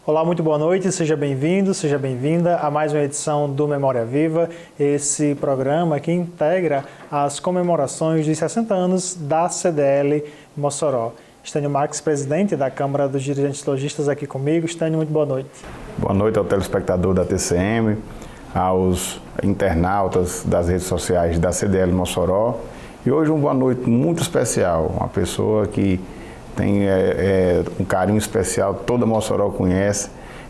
Olá, muito boa noite, seja bem-vindo, seja bem-vinda a mais uma edição do Memória Viva, esse programa que integra as comemorações dos 60 anos da CDL Mossoró. Estênio Marques, presidente da Câmara dos Dirigentes Lojistas, aqui comigo. Estênio, muito boa noite. Boa noite ao telespectador da TCM, aos internautas das redes sociais da CDL Mossoró. E hoje uma boa noite muito especial, uma pessoa que tem um carinho especial, toda Mossoró conhece,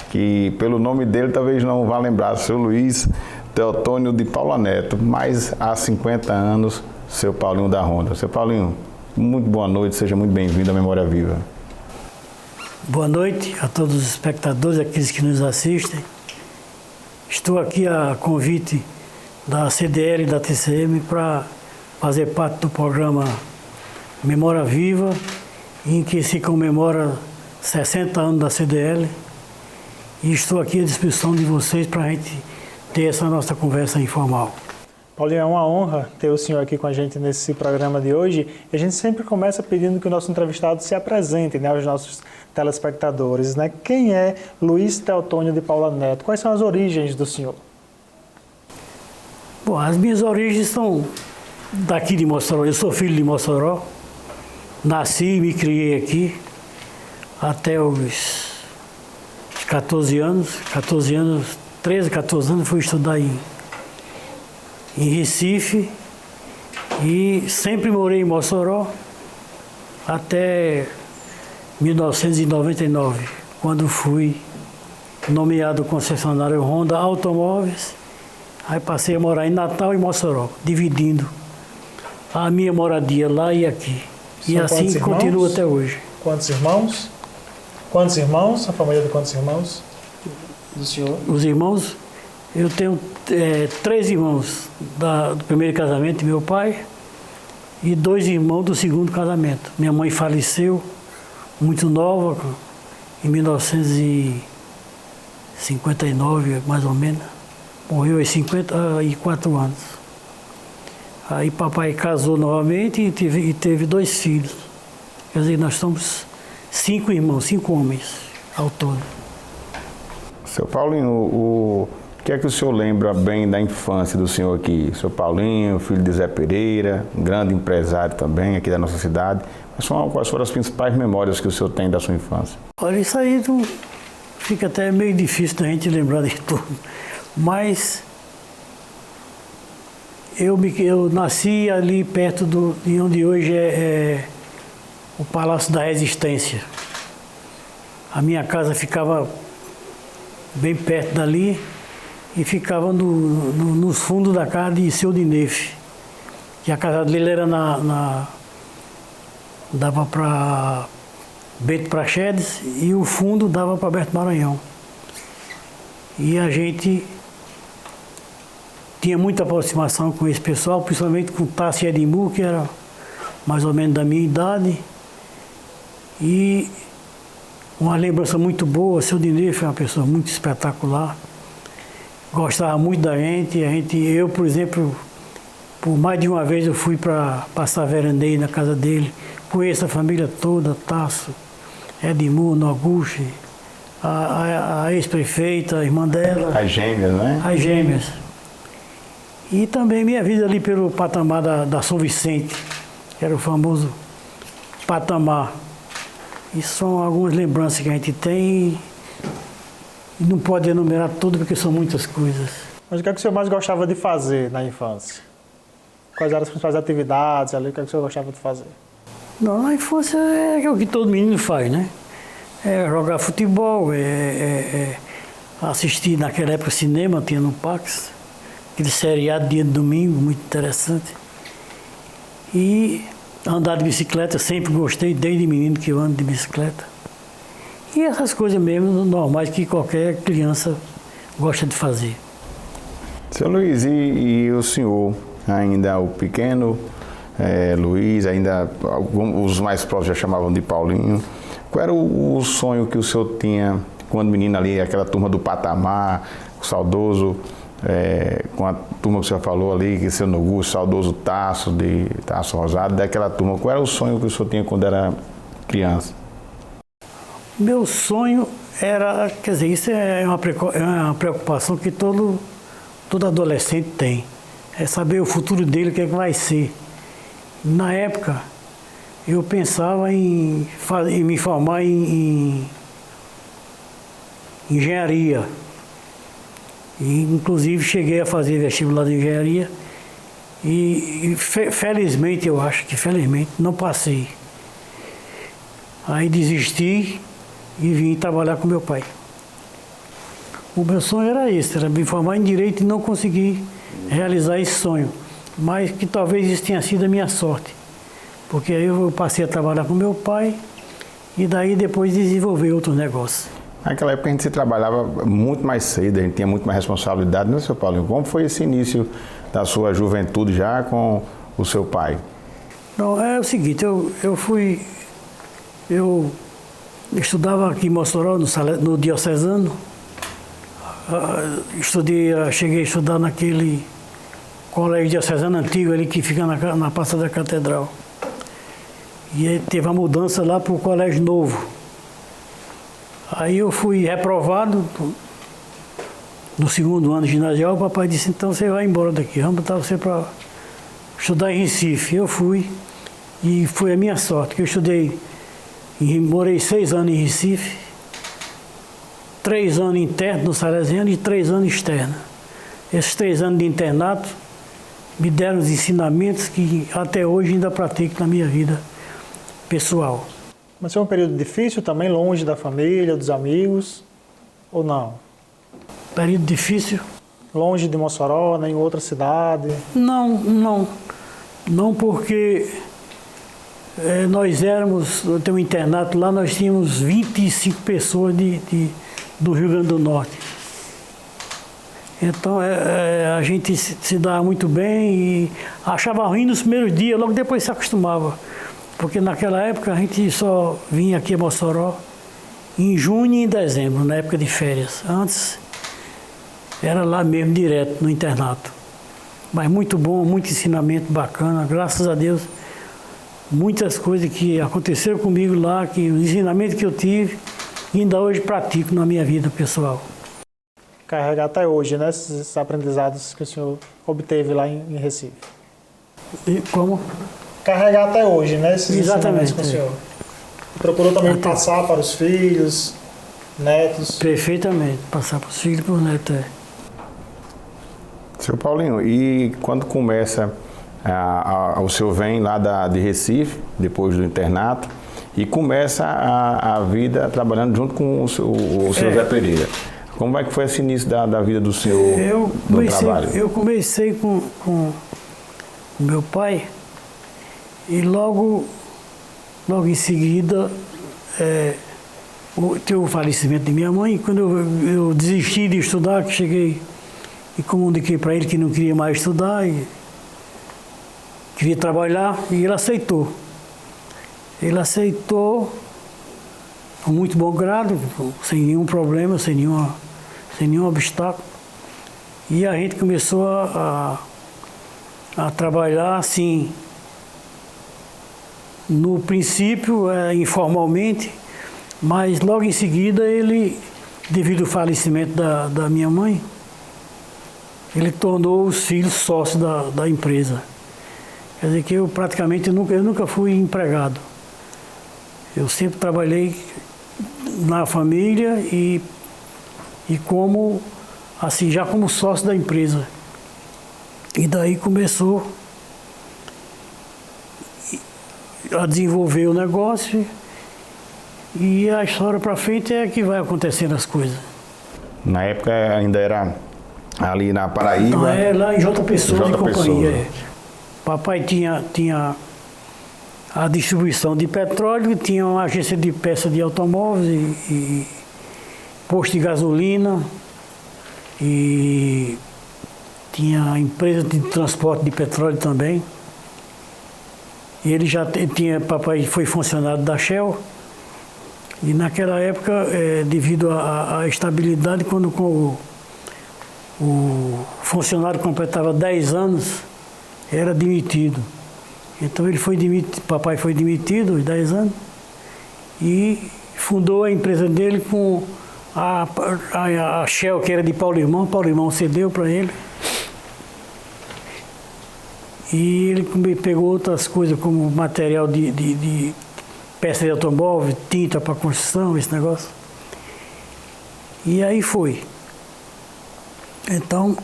que pelo nome dele talvez não vá lembrar, seu Luiz Teotônio de Paula Neto, mas há 50 anos, seu Paulinho da Ronda. Seu Paulinho, muito boa noite, seja muito bem-vindo à Memória Viva. Boa noite a todos os espectadores, aqueles que nos assistem. Estou aqui a convite da CDL e da TCM para fazer parte do programa Memória Viva, em que se comemora 60 anos da CDL, e estou aqui à disposição de vocês para a gente ter essa nossa conversa informal. Paulinho, é uma honra ter o senhor aqui com a gente nesse programa de hoje. E a gente sempre começa pedindo que o nosso entrevistado se apresente, né, aos nossos telespectadores. Né? Quem é Luiz Teotônio de Paula Neto? Quais são as origens do senhor? Bom, as minhas origens são daqui de Mossoró. Eu sou filho de Mossoró. Nasci e me criei aqui até os 14 anos. 13, 14 anos, fui estudar em Recife e sempre morei em Mossoró até 1999, quando fui nomeado concessionário Honda Automóveis. Aí passei a morar em Natal e Mossoró, dividindo a minha moradia lá e aqui. E assim continua até hoje. Quantos irmãos? Quantos irmãos? A família de quantos irmãos do senhor? Os irmãos, eu tenho 3 irmãos do primeiro casamento, meu pai, e 2 irmãos do segundo casamento. Minha mãe faleceu muito nova, em 1959, mais ou menos. Morreu aos 54 anos. Aí papai casou novamente e teve 2 filhos. Quer dizer, nós somos 5 irmãos, 5 homens ao todo. Seu Paulinho, o que é que o senhor lembra bem da infância do senhor aqui? Seu Paulinho, filho de Zé Pereira, um grande empresário também aqui da nossa cidade. Quais foram as principais memórias que o senhor tem da sua infância? Olha, isso aí fica até meio difícil da gente lembrar de tudo. Mas eu nasci ali perto de onde hoje é o Palácio da Resistência. A minha casa ficava bem perto dali e ficava nos fundos da casa de Seu Dinefe. E a casa dele era dava para Bento Praxedes e o fundo dava para Alberto Maranhão. E a gente tinha muita aproximação com esse pessoal, principalmente com Tassi Edimur, que era mais ou menos da minha idade. E uma lembrança muito boa, Seu Dinefe foi uma pessoa muito espetacular. Gostava muito da gente. Eu, por exemplo, por mais de uma vez eu fui para passar veraneio na casa dele. Conheço a família toda, Tasso, Edimur, Noguchi, a ex-prefeita, a irmã dela. As gêmeas, né? As gêmeas. E também minha vida ali pelo patamar da São Vicente, que era o famoso patamar. Isso são algumas lembranças que a gente tem e não pode enumerar tudo porque são muitas coisas. Mas o que é que o senhor mais gostava de fazer na infância? Quais eram as principais atividades ali? O que é que o senhor gostava de fazer? Não, na infância é o que todo menino faz, né? É jogar futebol, assistir naquela época cinema, tinha no Pax, aquele seriado dia de domingo, muito interessante. E andar de bicicleta, sempre gostei, desde menino que eu ando de bicicleta. E essas coisas mesmo normais que qualquer criança gosta de fazer. Seu Luiz, e o senhor, ainda o pequeno Luiz, ainda os mais próximos já chamavam de Paulinho, qual era o sonho que o senhor tinha quando menino ali, aquela turma do patamar, o saudoso, com a turma que o senhor falou ali, que seu Noguchi, saudoso Tasso Rosado, daquela turma, qual era o sonho que o senhor tinha quando era criança? Meu sonho era, quer dizer, isso é uma preocupação que todo adolescente tem. É saber o futuro dele, o que é que vai ser. Na época, eu pensava em me formar em engenharia. E, inclusive, cheguei a fazer vestibular de engenharia e felizmente, eu acho que felizmente, não passei. Aí desisti e vim trabalhar com meu pai. O meu sonho era esse, era me formar em Direito e não consegui realizar esse sonho. Mas que talvez isso tenha sido a minha sorte. Porque aí eu passei a trabalhar com meu pai e daí depois desenvolver outros negócios. Naquela época a gente se trabalhava muito mais cedo, a gente tinha muito mais responsabilidade, né, seu Paulinho? Como foi esse início da sua juventude já com o seu pai? Não, é o seguinte, eu estudava aqui em Mossoró, no Diocesano. Cheguei a estudar naquele colégio diocesano antigo ali que fica na Praça da Catedral. E aí teve a mudança lá para o colégio novo. Aí eu fui reprovado no segundo ano ginasial. O papai disse, então você vai embora daqui, vamos botar você para estudar em Recife. Eu fui e foi a minha sorte, que eu estudei, morei 6 anos em Recife, 3 anos interno no Salesiano e 3 anos externo. Esses 3 anos de internato me deram os ensinamentos que até hoje ainda pratico na minha vida pessoal. Mas foi um período difícil também, longe da família, dos amigos, ou não? Período difícil? Longe de Mossoró, nem em outra cidade? Não porque nós tem um internato lá, nós tínhamos 25 pessoas do Rio Grande do Norte. Então a gente se dava muito bem e achava ruim nos primeiros dias, logo depois se acostumava. Porque naquela época a gente só vinha aqui a Mossoró em junho e em dezembro, na época de férias. Antes era lá mesmo, direto, no internato. Mas muito bom, muito ensinamento bacana, graças a Deus. Muitas coisas que aconteceram comigo lá, que os ensinamentos que eu tive, ainda hoje pratico na minha vida pessoal. Carregar até hoje, né, esses aprendizados que o senhor obteve lá em Recife. E como? Carregar até hoje, né, esses Exatamente, ensinamentos que o senhor procurou também passar para os filhos, netos. Perfeitamente, passar para os filhos e para os netos. Seu Paulinho, e quando começa, o senhor vem lá de Recife, depois do internato, e começa a vida trabalhando junto com o seu Zé Pereira. Como é que foi esse início da vida do senhor no trabalho? Eu comecei com meu pai e logo em seguida teve o falecimento de minha mãe. Quando eu desisti de estudar, que cheguei e comuniquei para ele que não queria mais estudar e queria trabalhar, e ele aceitou. Ele aceitou com muito bom grado, sem nenhum problema, sem nenhum obstáculo. E a gente começou a trabalhar assim, no princípio, informalmente, mas logo em seguida ele, devido ao falecimento da minha mãe, ele tornou os filhos sócios da empresa. Quer dizer que eu praticamente nunca fui empregado. Eu sempre trabalhei na família e como, assim, já como sócio da empresa. E daí começou a desenvolver o negócio e a história para frente é que vai acontecendo as coisas. Na época ainda era ali na Paraíba? Não, lá em J. Pessoa e Companhia. Papai tinha a distribuição de petróleo, tinha uma agência de peças de automóveis e posto de gasolina e tinha empresa de transporte de petróleo também. E ele já papai foi funcionário da Shell e naquela época, devido à estabilidade, quando o funcionário completava 10 anos, era demitido. Então ele foi demitido, papai foi demitido aos 10 anos e fundou a empresa dele com a Shell, que era de Paulo Irmão cedeu para ele. E ele pegou outras coisas, como material de peça de automóvel, tinta para construção, esse negócio. E aí foi. Então,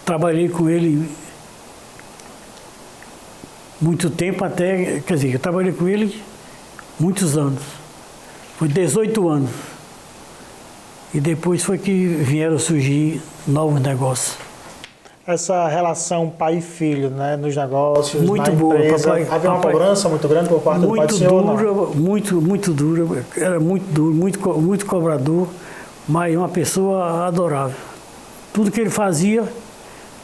trabalhei com ele muito tempo até, quer dizer, eu trabalhei com ele muitos anos. Foi 18 anos. E depois foi que vieram surgir novos negócios. Essa relação pai e filho, né, nos negócios, muito na boa, empresa, papai, havia uma cobrança muito grande por parte do pai do senhor? Muito dura, era muito duro, muito cobrador, mas uma pessoa adorável. Tudo que ele fazia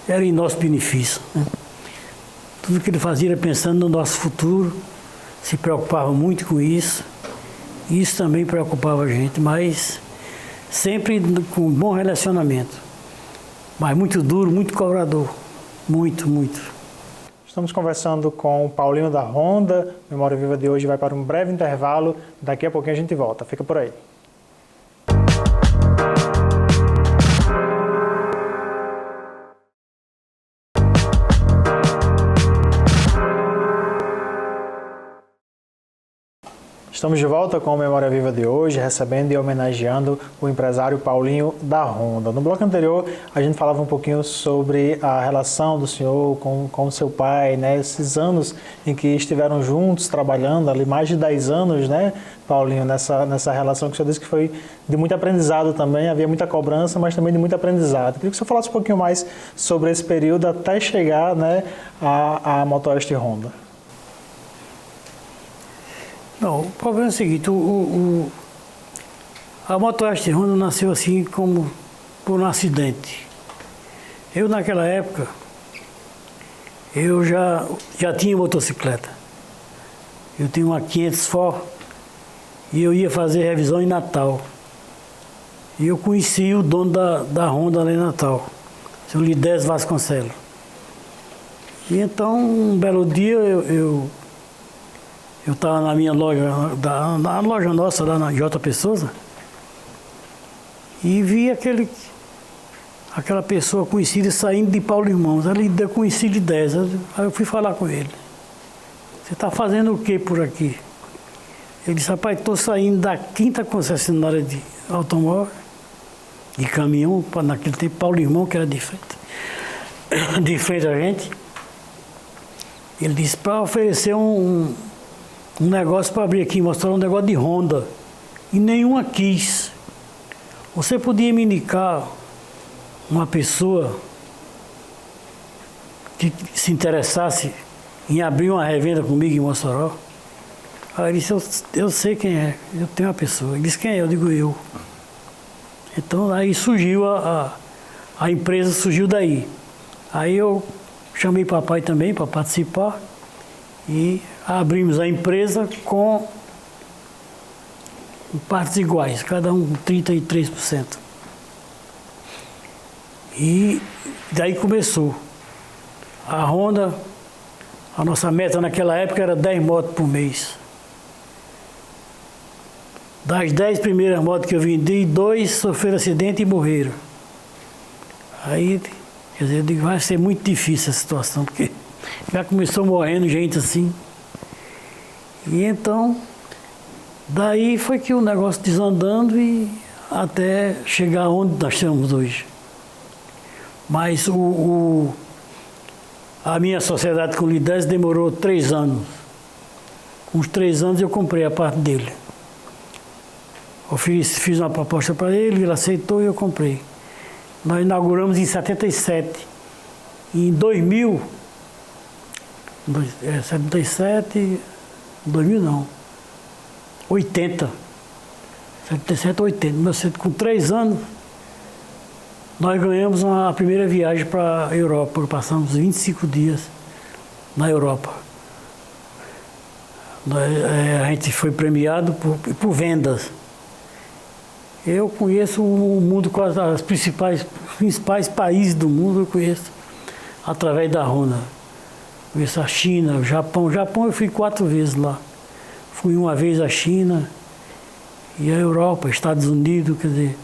era em nosso benefício, né? Tudo que ele fazia era pensando no nosso futuro, se preocupava muito com isso. Isso também preocupava a gente, mas sempre com um bom relacionamento. Mas muito duro, muito cobrador. Muito. Estamos conversando com o Paulinho da Honda. Memória Viva de hoje vai para um breve intervalo. Daqui a pouquinho a gente volta. Fica por aí. Estamos de volta com a Memória Viva de hoje, recebendo e homenageando o empresário Paulinho da Honda. No bloco anterior, a gente falava um pouquinho sobre a relação do senhor com o seu pai, né? Esses anos em que estiveram juntos, trabalhando ali, mais de 10 anos, né, Paulinho, nessa relação que o senhor disse que foi de muito aprendizado também, havia muita cobrança, mas também de muito aprendizado. Queria que o senhor falasse um pouquinho mais sobre esse período até chegar, né, à Motoeste Honda. Não, o problema é o seguinte, a Motoeste Honda nasceu assim como por um acidente. Eu naquela época, eu já tinha motocicleta. Eu tinha uma 500 Ford e eu ia fazer revisão em Natal. E eu conheci o dono da Honda lá em Natal, o seu Lidés Vasconcelos. E então, um belo dia, eu estava na minha loja, na loja nossa, lá na J. Pessoa, e vi aquela pessoa conhecida saindo de Paulo Irmãos. Eu conheci de 10, aí eu fui falar com ele. Você está fazendo o que por aqui? Ele disse, rapaz, estou saindo da 5ª concessionária de automóvel, de caminhão, naquele tempo, Paulo Irmão, que era de frente a gente. Ele disse, para oferecer um negócio para abrir aqui, mostrar um negócio de Honda. E nenhuma quis. Você podia me indicar uma pessoa que se interessasse em abrir uma revenda comigo em Mossoró? Aí ele disse, eu sei quem é, eu tenho uma pessoa. Ele disse, quem é? Eu digo, eu. Então aí surgiu a empresa, surgiu daí. Aí eu chamei papai também para participar e abrimos a empresa com partes iguais, cada um 33%. E daí começou. A Honda, a nossa meta naquela época era 10 motos por mês. Das 10 primeiras motos que eu vendi, 2 sofreram acidente e morreram. Aí, quer dizer, eu digo, vai ser muito difícil a situação, porque já começou morrendo gente assim. E então, daí foi que o negócio desandando e até chegar onde nós estamos hoje. Mas a minha sociedade com o Lidés demorou 3 anos. Com os 3 anos eu comprei a parte dele. Eu fiz uma proposta para ele, ele aceitou e eu comprei. Nós inauguramos em 77. Em 2000, 80. 77, 80. Com 3 anos, nós ganhamos a primeira viagem para a Europa. Passamos 25 dias na Europa. A gente foi premiado por vendas. Eu conheço o mundo, quase os principais países do mundo eu conheço através da Honda. Conheço a China, o Japão. O Japão eu fui 4 vezes lá. Fui uma vez à China e à Europa, Estados Unidos, quer dizer,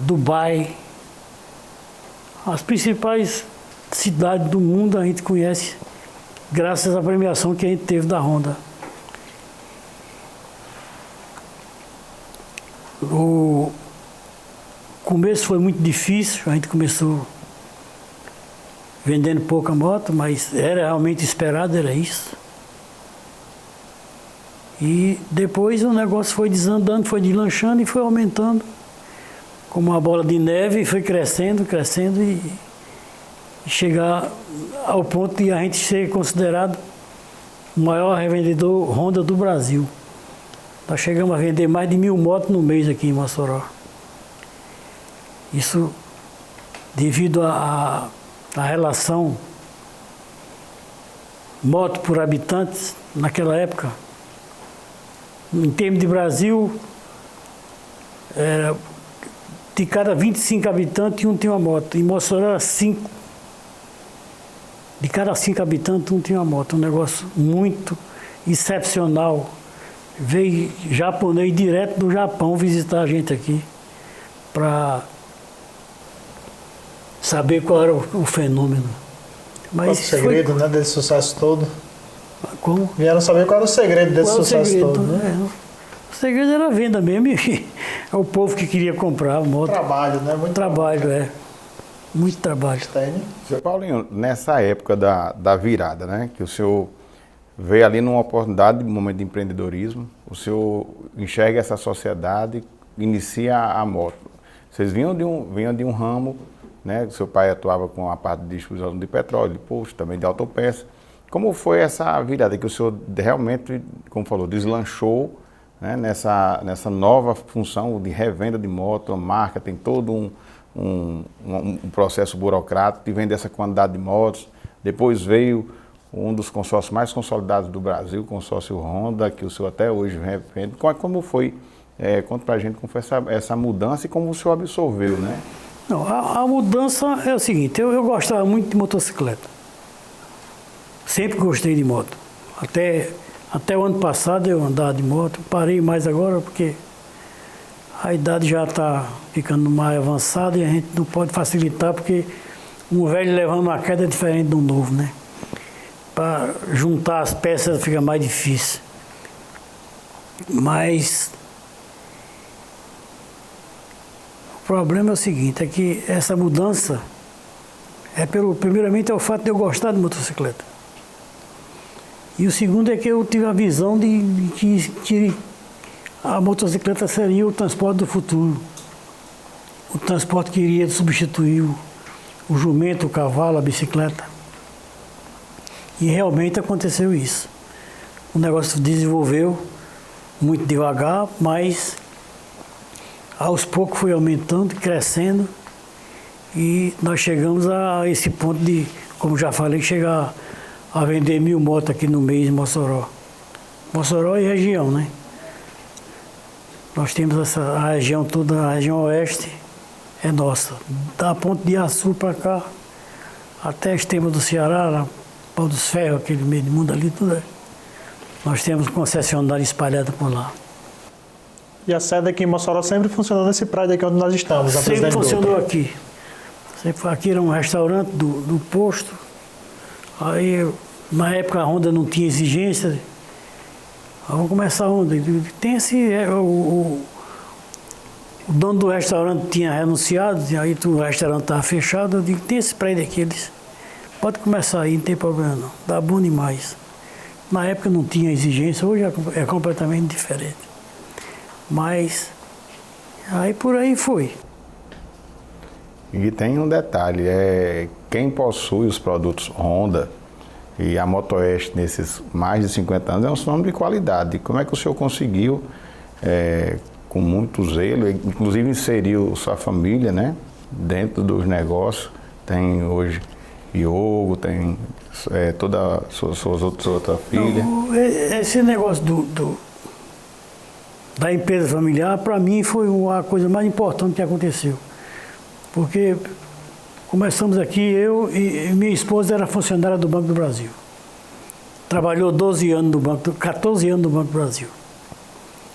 Dubai. As principais cidades do mundo a gente conhece graças à premiação que a gente teve da Honda. O começo foi muito difícil, a gente começou vendendo pouca moto, mas era realmente esperado, era isso. E depois o negócio foi desandando, foi deslanchando e foi aumentando como uma bola de neve, e foi crescendo, crescendo e chegar ao ponto de a gente ser considerado o maior revendedor Honda do Brasil. Nós chegamos a vender mais de 1000 motos no mês aqui em Mossoró. Isso devido à relação moto por habitantes naquela época. Em termos de Brasil, de cada 25 habitantes, um tinha uma moto. Em Mossoró era 5. De cada 5 habitantes, um tinha uma moto. Um negócio muito excepcional. Veio japonês direto do Japão visitar a gente aqui para saber qual era o fenômeno. Mas qual o segredo, né, desse sucesso todo? Como? Vieram saber qual era o segredo desse sucesso todo, né? O segredo era a venda mesmo, e é o povo que queria comprar a moto. Trabalho, né? Muito trabalho, muito trabalho. Seu Paulinho, nessa época da virada, né, que o senhor veio ali numa oportunidade, um momento de empreendedorismo, o senhor enxerga essa sociedade, inicia a moto. Vocês vinham de um ramo, né, que seu pai atuava com a parte de distribuição de petróleo, de posto, também de autopeça. Como foi essa virada que o senhor realmente, como falou, deslanchou, né, nessa nova função de revenda de moto, a marca tem todo um processo burocrático de vender essa quantidade de motos. Depois veio um dos consórcios mais consolidados do Brasil, o consórcio Honda, que o senhor até hoje vende. Como foi? Conta pra gente como foi essa mudança e como o senhor absorveu, né? Não, a mudança é o seguinte, eu gostava muito de motocicleta. Sempre gostei de moto. Até o ano passado eu andava de moto, parei mais agora porque a idade já está ficando mais avançada e a gente não pode facilitar porque um velho levando uma queda é diferente de um novo, né? Para juntar as peças fica mais difícil. Mas o problema é o seguinte, é que essa mudança primeiramente é o fato de eu gostar de motocicleta. E o segundo é que eu tive a visão de que a motocicleta seria o transporte do futuro. O transporte que iria substituir o jumento, o cavalo, a bicicleta. E realmente aconteceu isso. O negócio se desenvolveu muito devagar, mas aos poucos foi aumentando, crescendo. E nós chegamos a esse ponto de, como já falei, chegar a vender 1000 motos aqui no mês em Mossoró. Mossoró e região, né? Nós temos a região toda, a região oeste é nossa. Da Ponte de Açu para cá, até Extrema do Ceará, Pau dos Ferros, aquele meio de mundo ali, tudo é. Nós temos concessionária espalhada por lá. E a sede aqui em Mossoró sempre funcionou nesse prédio aqui onde nós estamos? Sempre funcionou aqui. Aqui era um restaurante do posto. Aí, na época, a Honda não tinha exigência. Vamos começar a Honda. Tem o dono do restaurante tinha renunciado, aí o restaurante estava fechado. Eu digo, tem esse prédio aqui. Eles, pode começar aí, não tem problema não. Dá bom demais. Na época não tinha exigência, hoje é completamente diferente. Mas, aí por aí foi. E tem um detalhe, quem possui os produtos Honda e a Motoeste nesses mais de 50 anos é um sinônimo de qualidade. Como é que o senhor conseguiu, com muito zelo, inclusive inseriu sua família, né, dentro dos negócios? Tem hoje Iogo, tem toda a sua outra filha. Não, esse negócio da empresa familiar, para mim, foi a coisa mais importante que aconteceu. Porque começamos aqui, eu e minha esposa era funcionária do Banco do Brasil. trabalhou 12 anos no Banco, 14 anos no Banco do Brasil.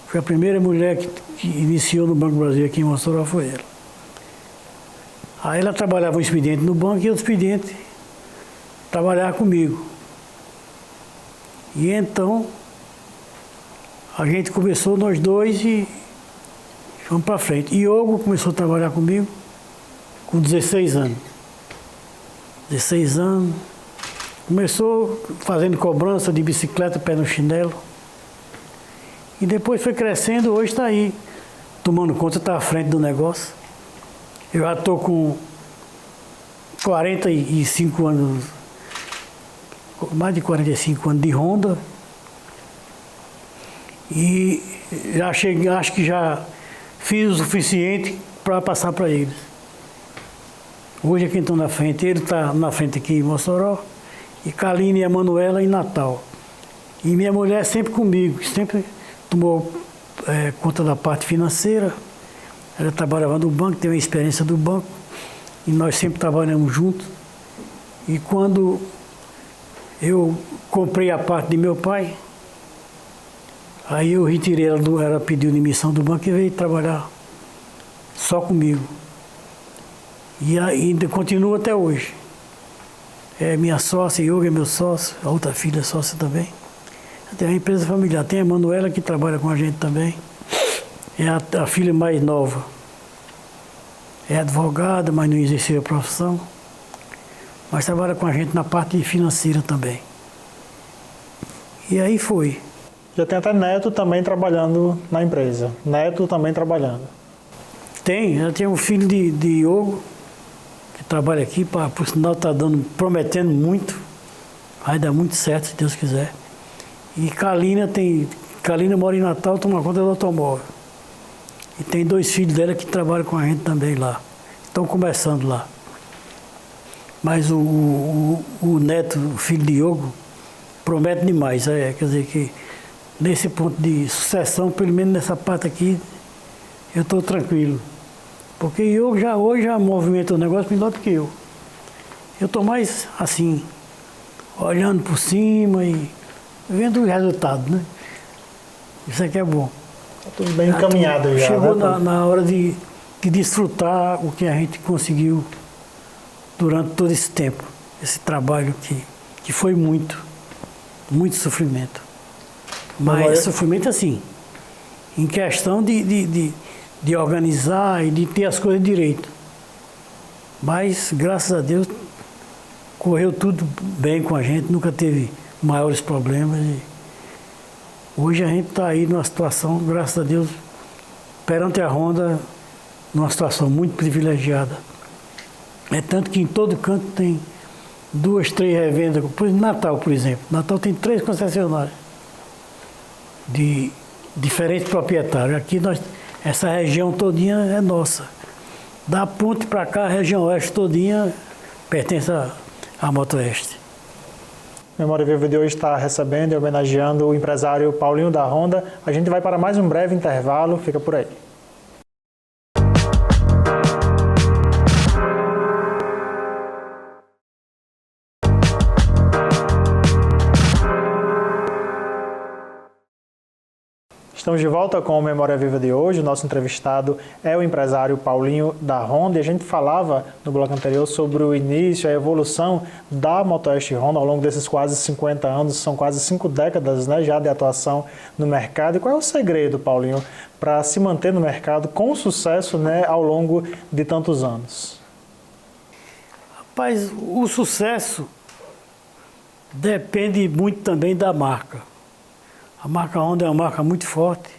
Foi a primeira mulher que iniciou no Banco do Brasil aqui em Mossoró, foi ela. Aí ela trabalhava um expediente no banco e outro expediente trabalhava comigo. E então, a gente começou nós dois e fomos para frente. E Hugo começou a trabalhar comigo com 16 anos. 16 anos. Começou fazendo cobrança de bicicleta, pé no chinelo. E depois foi crescendo, hoje está aí, tomando conta, está à frente do negócio. Eu já estou com 45 anos, mais de 45 anos de Honda. E já cheguei, acho que já fiz o suficiente para passar para eles. Hoje é quem está na frente, ele está na frente aqui em Mossoró, e Kaline e a Manuela em Natal. E minha mulher sempre comigo, sempre tomou conta da parte financeira. Ela trabalhava no banco, tem uma experiência do banco, e nós sempre trabalhamos juntos. E quando eu comprei a parte de meu pai, aí eu retirei ela, ela pediu demissão do banco e veio trabalhar só comigo. E ainda continua até hoje. É minha sócia, Yoga é meu sócio, a outra filha é sócia também. Tem a empresa familiar, tem a Manuela que trabalha com a gente também. É a filha mais nova. É advogada, mas não exerceu a profissão. Mas trabalha com a gente na parte financeira também. E aí foi. Já tem até neto também trabalhando na empresa. Neto também trabalhando. Tem, já tem um filho de Iogo, que trabalha aqui, por sinal está prometendo muito. Vai dar muito certo, se Deus quiser. E Kaline mora em Natal, toma conta do automóvel. E tem 2 filhos dela que trabalham com a gente também lá. Estão começando lá. Mas o neto, o filho de Iogo, promete demais. Quer dizer que nesse ponto de sucessão, pelo menos nessa parte aqui, eu estou tranquilo. Porque Iogo hoje já movimenta o negócio melhor do que eu. Eu estou mais assim, olhando por cima e vendo o resultado, né? Isso aqui é bom. Está tudo bem encaminhado já. Chegou né? na hora de desfrutar o que a gente conseguiu durante todo esse tempo. Esse trabalho que foi muito sofrimento. Mas sofrimento assim, em questão de organizar e de ter as coisas direito. Mas, graças a Deus, correu tudo bem com a gente, nunca teve maiores problemas. E hoje a gente está aí numa situação, graças a Deus, perante a Honda, numa situação muito privilegiada. É tanto que em todo canto tem 2, 3 revendas. Por exemplo, Natal, por exemplo. Natal tem 3 concessionários de diferentes proprietários. Aqui essa região todinha é nossa. Da ponte para cá, a região oeste todinha pertence à Motoeste. Memória Viva de hoje está recebendo e homenageando o empresário Paulinho da Honda. A gente vai para mais um breve intervalo, fica por aí. Estamos de volta com o Memória Viva de hoje. O nosso entrevistado é o empresário Paulinho da Honda. E a gente falava no bloco anterior sobre o início, a evolução da Motoeste Honda ao longo desses quase 50 anos. São quase 5 décadas, né, já de atuação no mercado. E qual é o segredo, Paulinho, para se manter no mercado com sucesso, né, ao longo de tantos anos? Rapaz, o sucesso depende muito também da marca. A marca Honda é uma marca muito forte.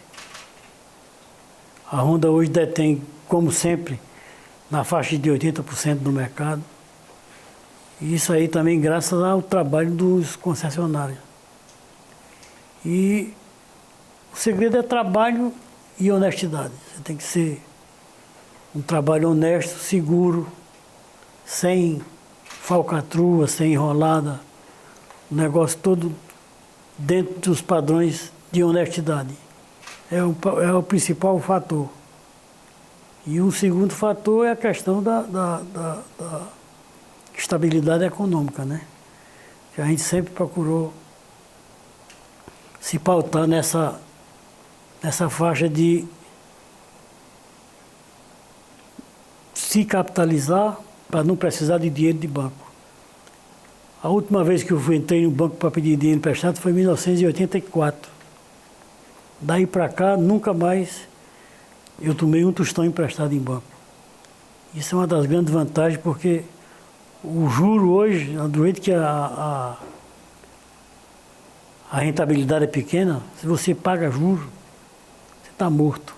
A Honda hoje detém, como sempre, na faixa de 80% do mercado. E isso aí também graças ao trabalho dos concessionários. E o segredo é trabalho e honestidade. Você tem que ser um trabalho honesto, seguro, sem falcatrua, sem enrolada. O negócio todo dentro dos padrões de honestidade. É o principal fator. E o segundo fator é a questão da estabilidade econômica, né? Que a gente sempre procurou se pautar nessa faixa de se capitalizar para não precisar de dinheiro de banco. A última vez que eu entrei no banco para pedir dinheiro emprestado foi em 1984. Daí para cá, nunca mais eu tomei um tostão emprestado em banco. Isso é uma das grandes vantagens, porque o juro hoje, do jeito que a rentabilidade é pequena, se você paga juros, você está morto.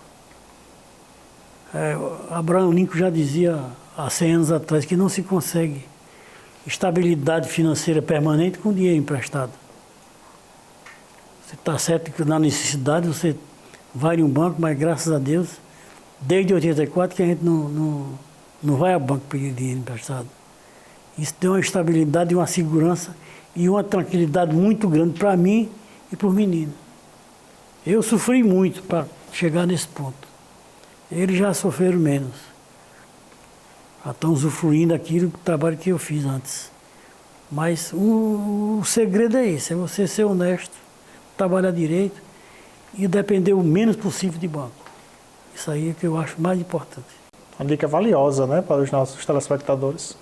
Abraham Lincoln já dizia há 100 anos atrás que não se consegue estabilidade financeira permanente com dinheiro emprestado. Você está certo que na necessidade você vai em um banco, mas graças a Deus, desde 84 que a gente não vai ao banco pedir dinheiro emprestado. Isso deu uma estabilidade, uma segurança e uma tranquilidade muito grande para mim e para os meninos. Eu sofri muito para chegar nesse ponto. Eles já sofreram menos. Já estão usufruindo daquilo do trabalho que eu fiz antes. Mas o segredo é esse, é você ser honesto, trabalhar direito e depender o menos possível de banco. Isso aí é que eu acho mais importante. Uma dica valiosa, né, para os nossos telespectadores.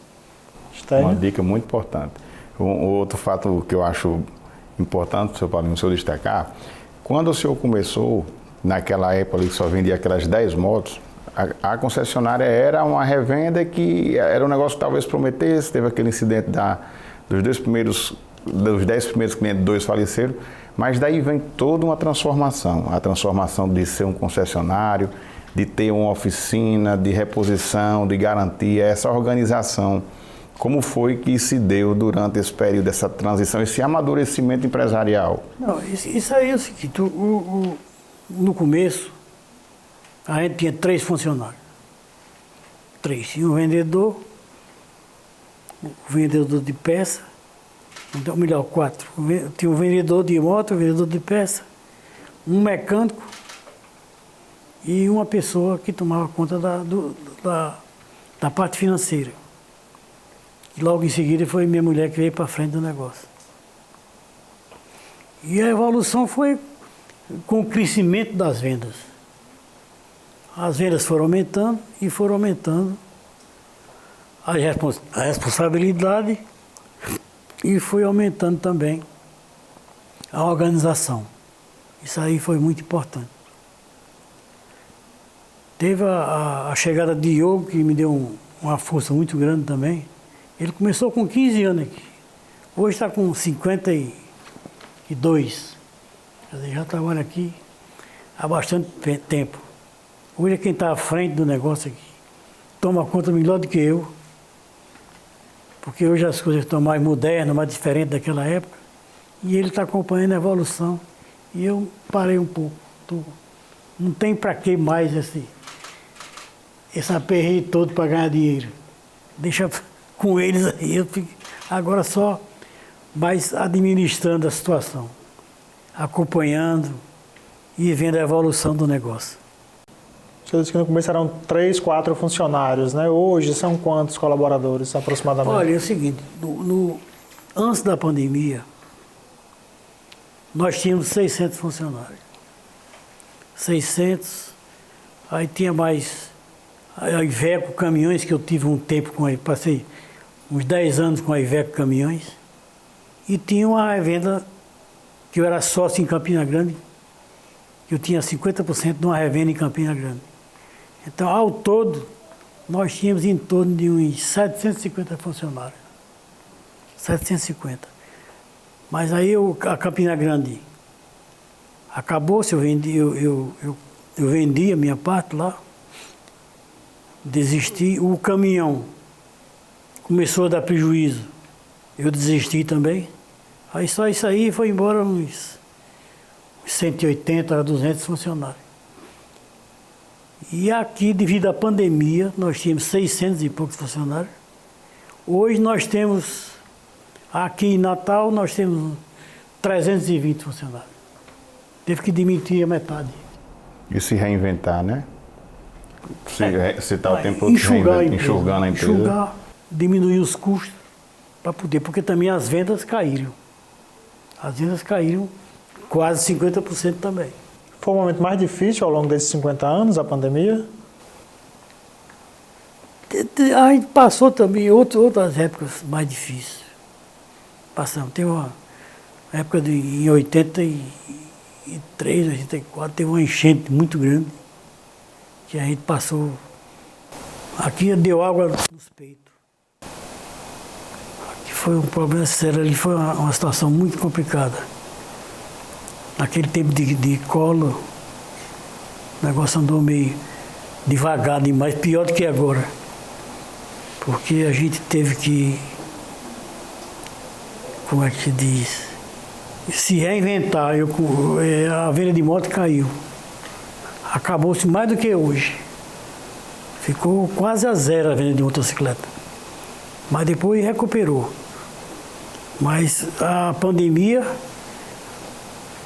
Uma dica muito importante. Outro fato que eu acho importante, seu Paulinho, o senhor destacar, quando o senhor começou, naquela época ali que só vendia aquelas 10 motos, a concessionária era uma revenda que era um negócio que talvez prometesse, teve aquele incidente dos 10 primeiros clientes, 2 faleceram, mas daí vem toda uma transformação, a transformação de ser um concessionário, de ter uma oficina, de reposição, de garantia, essa organização. Como foi que se deu durante esse período, essa transição, esse amadurecimento empresarial? Não, isso aí é o seguinte, no começo, a gente tinha 3 funcionários. 3. Tinha um vendedor, o vendedor de peça, então, melhor, 4. Tinha um vendedor de moto, um vendedor de peça, um mecânico e uma pessoa que tomava conta da parte financeira. E logo em seguida foi minha mulher que veio para frente do negócio. E a evolução foi com o crescimento das vendas. As vendas foram aumentando e foram aumentando a responsabilidade e foi aumentando também a organização. Isso aí foi muito importante. Teve a chegada de Diogo, que me deu uma força muito grande também. Ele começou com 15 anos aqui. Hoje está com 52. Quer dizer, já trabalha aqui há bastante tempo. Hoje é quem está à frente do negócio aqui. Toma conta melhor do que eu. Porque hoje as coisas estão mais modernas, mais diferentes daquela época. E ele está acompanhando a evolução. E eu parei um pouco. Não tem para que mais esse aperreio todo para ganhar dinheiro. Deixa com eles aí. Eu fico agora só mais administrando a situação. Acompanhando e vendo a evolução do negócio. Você disse que no começo eram 3, 4 funcionários, né? Hoje são quantos colaboradores aproximadamente? Olha, é o seguinte, antes da pandemia, nós tínhamos 600 funcionários. 600, aí tinha mais a Iveco Caminhões, que eu tive um tempo com ele, passei uns 10 anos com a Iveco Caminhões, e tinha uma revenda que eu era sócio em Campina Grande, que eu tinha 50% de uma revenda em Campina Grande. Então, ao todo, nós tínhamos em torno de uns 750 funcionários. 750. Mas aí a Campina Grande acabou-se, eu vendi a minha parte lá, desisti. O caminhão começou a dar prejuízo, eu desisti também. Aí só isso aí foi embora uns 180 a 200 funcionários. E aqui, devido à pandemia, nós tínhamos 600 e poucos funcionários. Hoje nós temos, aqui em Natal, nós temos 320 funcionários. Teve que demitir a metade. E se reinventar, né? Você está o tempo todo enxugando a empresa. Enxugar, diminuir os custos para poder, porque também as vendas caíram. As vendas caíram quase 50% também. Foi o momento mais difícil ao longo desses 50 anos, a pandemia? A gente passou também outras épocas mais difíceis. Passamos. Teve uma época em 83, 84, teve uma enchente muito grande, que a gente passou. Aqui deu água nos peitos. Aqui foi um problema sério, ali foi uma situação muito complicada. Naquele tempo de colo, o negócio andou meio devagar demais, pior do que agora. Porque a gente teve que, como é que se diz, se reinventar. A venda de moto caiu. Acabou-se mais do que hoje. Ficou quase a zero a venda de motocicleta. Mas depois recuperou. Mas a pandemia,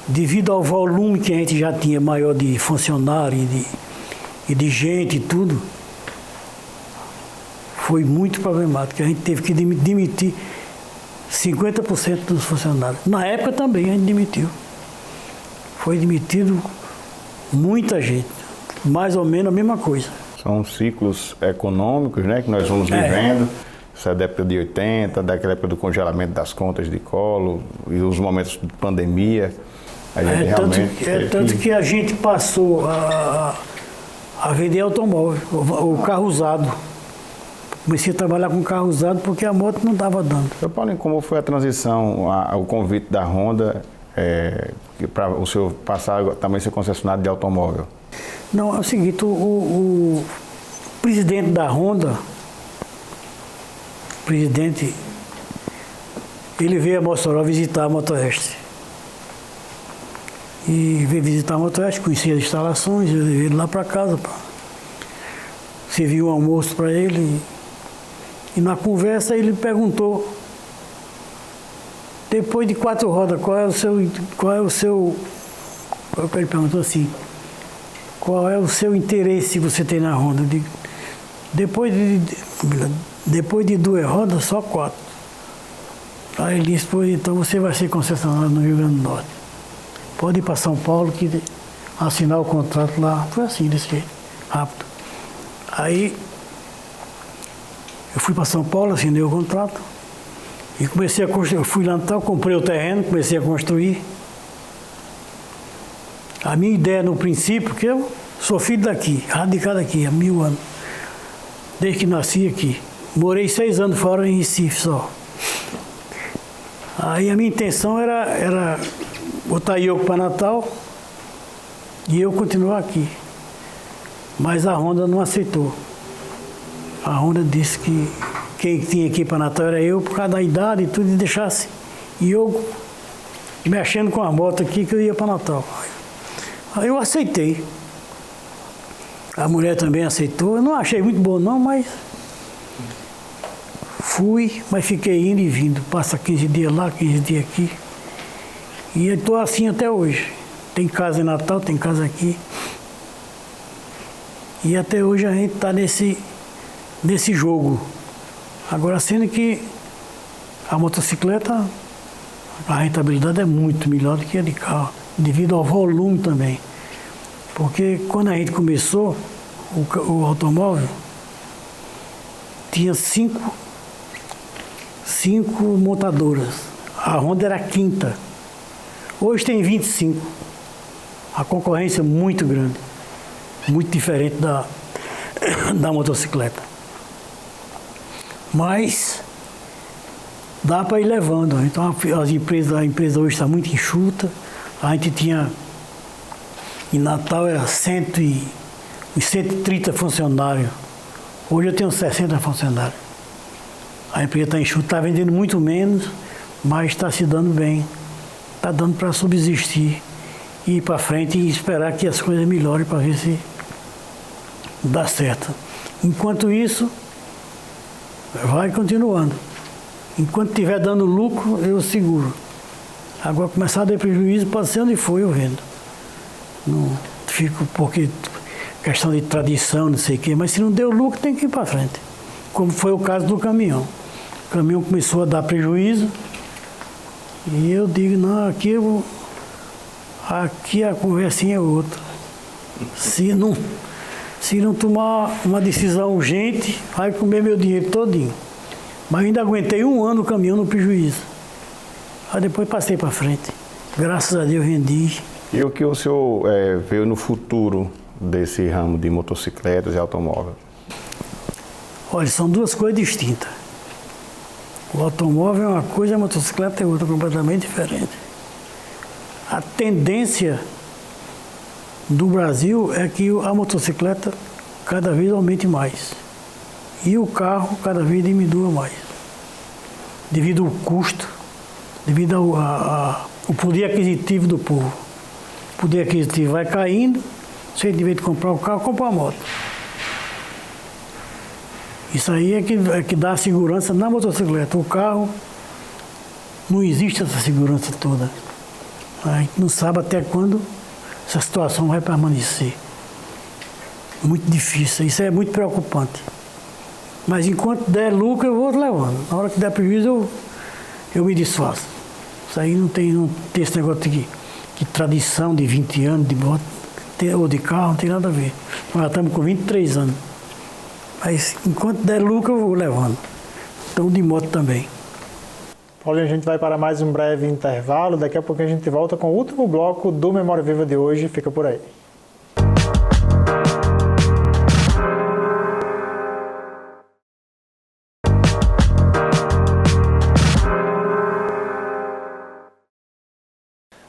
devido ao volume que a gente já tinha maior de funcionário e de gente e tudo, foi muito problemático. A gente teve que demitir 50% dos funcionários. Na época também a gente demitiu. Foi demitido muita gente. Mais ou menos a mesma coisa. São ciclos econômicos, né, que nós vamos vivendo. Essa é da época de 80, daquela época do congelamento das contas de colo e os momentos de pandemia. A gente tanto que a gente passou a vender automóvel, o carro usado. Comecei a trabalhar com carro usado porque a moto não estava dando. Seu Paulinho, como foi a transição, o convite da Honda para o senhor passar também ser concessionário de automóvel? Não, é o seguinte, o presidente da Honda, ele veio a Mossoró visitar a Motoeste. E veio visitar a Motoeste, conhecia as instalações, eu levei ele lá para casa, servi um almoço para ele. E na conversa ele perguntou, depois de 4 rodas, ele perguntou assim, qual é o seu interesse que você tem na Honda? Eu digo, depois de 2 rodas, só 4. Aí ele disse, pois então você vai ser concessionário no Rio Grande do Norte. Pode ir para São Paulo que assinar o contrato lá. Foi assim, desse jeito, rápido. Aí eu fui para São Paulo, assinei o contrato e comecei a construir. Eu fui lá no tal, comprei o terreno, comecei a construir. A minha ideia no princípio, que eu sou filho daqui, radicado aqui há 1000 anos, desde que nasci aqui. Morei 6 anos fora em Recife só. Aí a minha intenção era botar eu para Natal e eu continuar aqui. Mas a Honda não aceitou. A Honda disse que quem tinha que ir para Natal era eu, por causa da idade e tudo, e deixasse. E eu mexendo com a moto aqui que eu ia para Natal. Aí eu aceitei. A mulher também aceitou. Eu não achei muito bom não, mas fui, mas fiquei indo e vindo. Passa 15 dias lá, 15 dias aqui. E eu estou assim até hoje. Tem casa em Natal, tem casa aqui. E até hoje a gente está nesse jogo. Agora, sendo que a motocicleta, a rentabilidade é muito melhor do que a de carro, devido ao volume também. Porque quando a gente começou, o automóvel tinha 5 montadoras. A Honda era a 5ª. Hoje tem 25. A concorrência é muito grande. Muito diferente da motocicleta. Mas dá para ir levando. Então a empresa hoje está muito enxuta. A gente tinha, em Natal era 130 funcionários. Hoje eu tenho 60 funcionários. A empresa está enxuta, está vendendo muito menos, mas está se dando bem. Está dando para subsistir, ir para frente e esperar que as coisas melhorem para ver se dá certo. Enquanto isso, vai continuando. Enquanto estiver dando lucro, eu seguro. Agora, começar a dar prejuízo, pode ser onde for, eu vendo. Não fico porque questão de tradição, não sei o quê, mas se não deu lucro, tem que ir para frente. Como foi o caso do caminhão. O caminhão começou a dar prejuízo e eu digo, não, aqui eu Aqui a conversinha é outra. Se não tomar uma decisão urgente, vai comer meu dinheiro todinho. Mas ainda aguentei 1 ano caminhando no prejuízo. Aí depois passei para frente. Graças a Deus vendi. E o que o senhor vê no futuro desse ramo de motocicletas e automóvel? Olha, são 2 coisas distintas. O automóvel é uma coisa, a motocicleta é outra, completamente diferente. A tendência do Brasil é que a motocicleta cada vez aumente mais. E o carro cada vez diminua mais. Devido ao custo, devido ao poder aquisitivo do povo. O poder aquisitivo vai caindo, você, em vez de comprar o carro, compra a moto. Isso aí é que dá segurança na motocicleta. O carro, não existe essa segurança toda. A gente não sabe até quando essa situação vai permanecer. Muito difícil, isso é muito preocupante. Mas enquanto der lucro, eu vou levando. Na hora que der prejuízo, eu me desfaço. Isso aí não tem esse negócio de tradição de 20 anos de moto ou de carro, não tem nada a ver. Nós já estamos com 23 anos. Mas enquanto der lucro, eu vou levando. Então de moto também. Paulinho, a gente vai para mais um breve intervalo. Daqui a pouco a gente volta com o último bloco do Memória Viva de hoje. Fica por aí.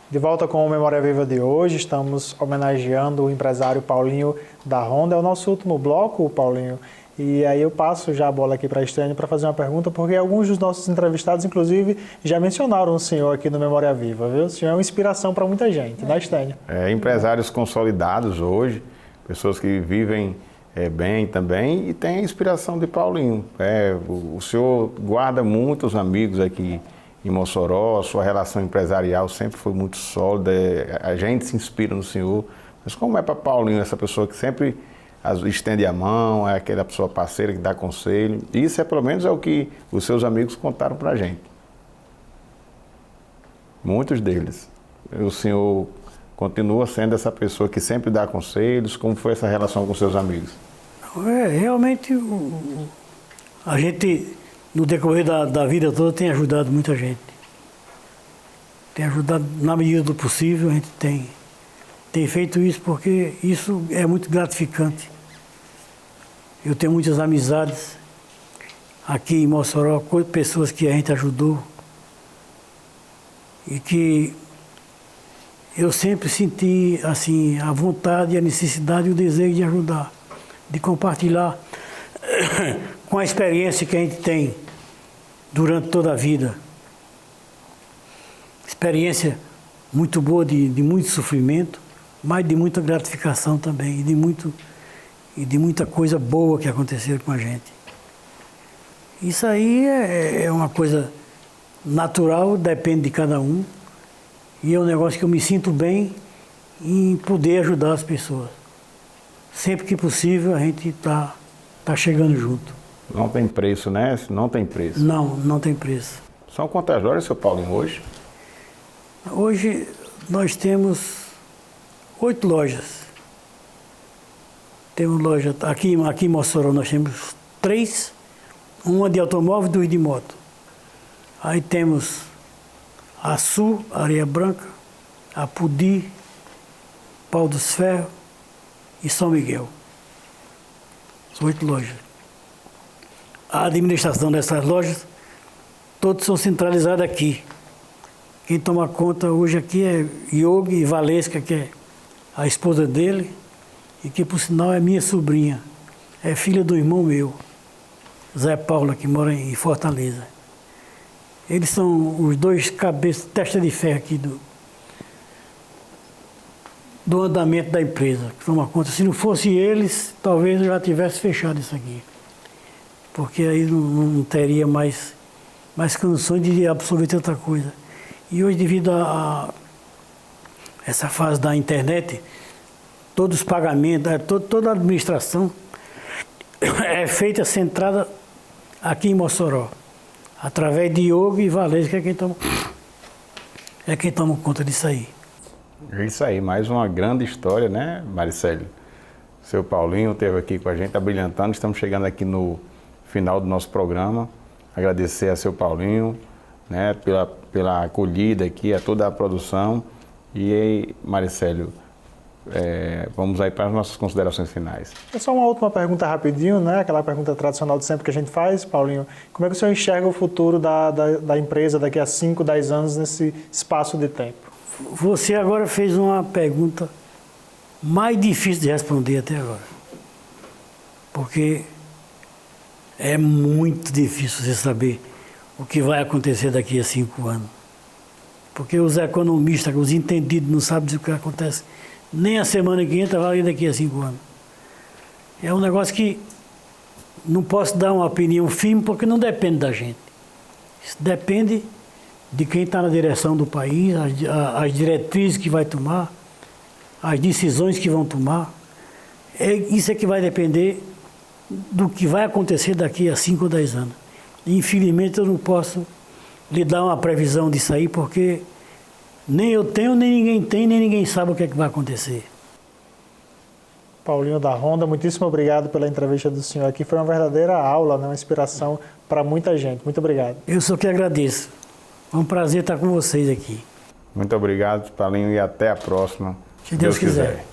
De volta com o Memória Viva de hoje, estamos homenageando o empresário Paulinho da Honda. É o nosso último bloco, Paulinho. E aí eu passo já a bola aqui para a Estênio para fazer uma pergunta, porque alguns dos nossos entrevistados, inclusive, já mencionaram o senhor aqui no Memória Viva, viu? O senhor é uma inspiração para muita gente, né, Estênio? Empresários consolidados hoje, pessoas que vivem bem também e tem a inspiração de Paulinho. O senhor guarda muitos amigos aqui em Mossoró, sua relação empresarial sempre foi muito sólida, a gente se inspira no senhor. Mas como é para Paulinho, essa pessoa que sempre estende a mão, é aquela pessoa parceira que dá conselho? Isso pelo menos é o que os seus amigos contaram para a gente. Muitos deles. O senhor continua sendo essa pessoa que sempre dá conselhos? Como foi essa relação com seus amigos? Realmente a gente, no decorrer da vida toda, tem ajudado muita gente. Tem ajudado na medida do possível, a gente tem feito isso porque isso é muito gratificante. Eu tenho muitas amizades aqui em Mossoró, com pessoas que a gente ajudou e que eu sempre senti assim, a vontade, a necessidade e o desejo de ajudar, de compartilhar com a experiência que a gente tem durante toda a vida. Experiência muito boa de muito sofrimento, mas de muita gratificação também, e de muita coisa boa que aconteceu com a gente. Isso aí é uma coisa natural, depende de cada um, e é um negócio que eu me sinto bem em poder ajudar as pessoas. Sempre que possível, a gente está chegando junto. Não tem preço, né? Não tem preço. Não tem preço. São quantas lojas, seu Paulinho, hoje? Hoje nós temos 8 lojas. Temos loja, aqui em Mossoró nós temos 3, uma de automóvel e 2 de moto. Aí temos a Sul, Areia Branca, a Pudi, Pau dos Ferros e São Miguel. São 8 lojas. A administração dessas lojas, todas são centralizadas aqui. Quem toma conta hoje aqui é Yogi Valesca, que é a esposa dele, e que por sinal é minha sobrinha, é filha do irmão meu, Zé Paula, que mora em Fortaleza. Eles são os 2 cabeças, testa de ferro aqui do andamento da empresa, que toma conta. Se não fosse eles, talvez eu já tivesse fechado isso aqui, porque aí não teria mais condições de absorver tanta coisa. E hoje, devido a essa fase da internet, todos os pagamentos, toda a administração é feita centrada aqui em Mossoró, através de Yogi e Valesca, que é quem toma conta disso aí. É isso aí, mais uma grande história, né, Maricélio? Seu Paulinho esteve aqui com a gente, abrilhantando. Estamos chegando aqui no final do nosso programa. Agradecer a seu Paulinho, né, pela acolhida aqui, a toda a produção. E aí, Maricélio, vamos aí para as nossas considerações finais. É só uma última pergunta rapidinho, né? Aquela pergunta tradicional de sempre que a gente faz, Paulinho. Como é que o senhor enxerga o futuro da empresa daqui a 5, 10 anos nesse espaço de tempo? Você agora fez uma pergunta mais difícil de responder até agora. Porque é muito difícil você saber o que vai acontecer daqui a 5 anos. Porque os economistas, os entendidos, não sabem o que acontece nem a semana que entra, vai daqui a 5 anos. É um negócio que não posso dar uma opinião firme porque não depende da gente. Isso depende de quem está na direção do país, as diretrizes que vai tomar, as decisões que vão tomar. Isso é que vai depender do que vai acontecer daqui a 5 ou 10 anos. Infelizmente eu não posso lhe dar uma previsão disso aí, porque nem eu tenho, nem ninguém tem, nem ninguém sabe o que é que vai acontecer. Paulinho da Ronda, muitíssimo obrigado pela entrevista do senhor aqui. Foi uma verdadeira aula, né? Uma inspiração para muita gente. Muito obrigado. Eu só que agradeço. É um prazer estar com vocês aqui. Muito obrigado, Paulinho, e até a próxima. Se Deus quiser.